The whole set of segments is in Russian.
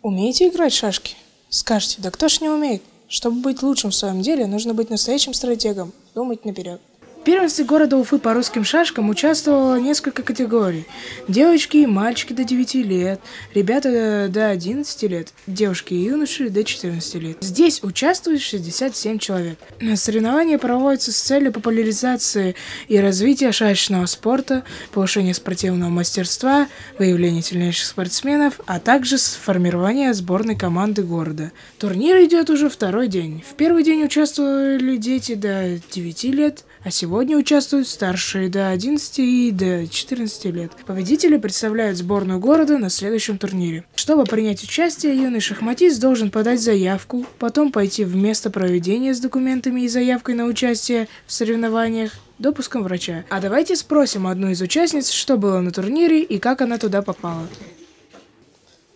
Умеете играть в шашки? Скажете, да кто ж не умеет? Чтобы быть лучшим в своем деле, нужно быть настоящим стратегом, думать наперед. В первенстве города Уфы по русским шашкам участвовало несколько категорий. Девочки и мальчики до 9 лет, ребята до 11 лет, девушки и юноши до 14 лет. Здесь участвует 67 человек. Соревнования проводятся с целью популяризации и развития шашечного спорта, повышения спортивного мастерства, выявления сильнейших спортсменов, а также формирования сборной команды города. Турнир идет уже второй день. В первый день участвовали дети до 9 лет, а сегодня участвуют старшие до 11 и до 14 лет. Победители представляют сборную города на следующем турнире. Чтобы принять участие, юный шахматист должен подать заявку, потом пойти в место проведения с документами и заявкой на участие в соревнованиях, допуском врача. А давайте спросим одну из участниц, что было на турнире и как она туда попала.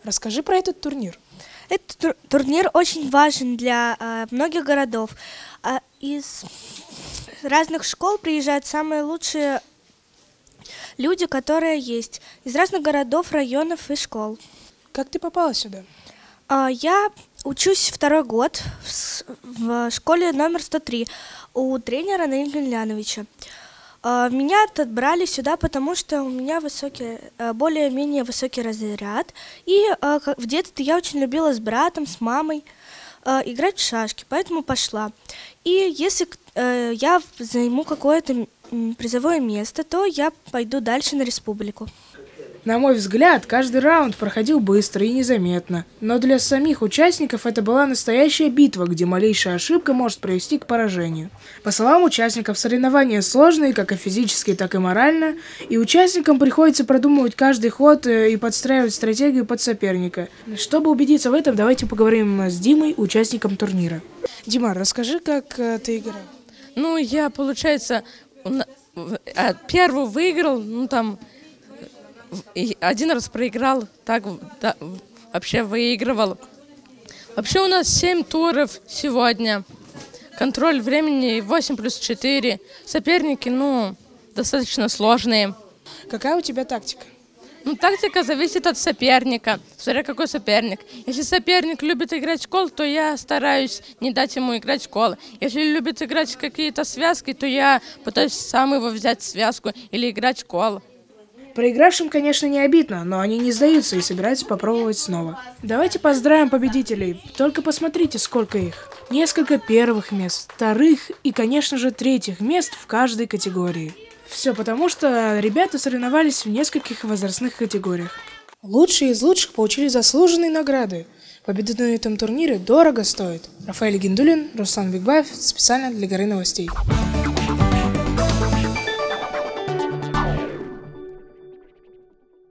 Расскажи про этот турнир. Этот турнир очень важен для многих городов. Из разных школ приезжают самые лучшие люди, которые есть. Из разных городов, районов и школ. Как ты попала сюда? Я учусь второй год в школе номер 103 у тренера Наиля Ильяновича. Меня отбрали сюда, потому что у меня более-менее высокий разряд. И в детстве я очень любила с братом, с мамой играть в шашки, поэтому пошла. И если я займу какое-то призовое место, то я пойду дальше на республику. На мой взгляд, каждый раунд проходил быстро и незаметно, но для самих участников это была настоящая битва, где малейшая ошибка может привести к поражению. По словам участников, соревнования сложные как и физически, так и морально, и участникам приходится продумывать каждый ход и подстраивать стратегию под соперника. Чтобы убедиться в этом, давайте поговорим с Димой, участником турнира. Дима, расскажи, как ты играл. Ну, я, получается, первую выиграл, один раз проиграл, так вообще выигрывал. Вообще у нас 7 туров сегодня. Контроль времени 8+4. Соперники, достаточно сложные. Какая у тебя тактика? Тактика зависит от соперника, смотря какой соперник. Если соперник любит играть в школу, то я стараюсь не дать ему играть в школу. Если любит играть в какие-то связки, то я пытаюсь сам его взять в связку или играть в школу. Проигравшим, конечно, не обидно, но они не сдаются и собираются попробовать снова. Давайте поздравим победителей. Только посмотрите, сколько их. Несколько первых мест, вторых и, конечно же, третьих мест в каждой категории. Все потому, что ребята соревновались в нескольких возрастных категориях. Лучшие из лучших получили заслуженные награды. Победа на этом турнире дорого стоит. Рафаэль Гендулин, Руслан Бигбаев, специально для Горы новостей.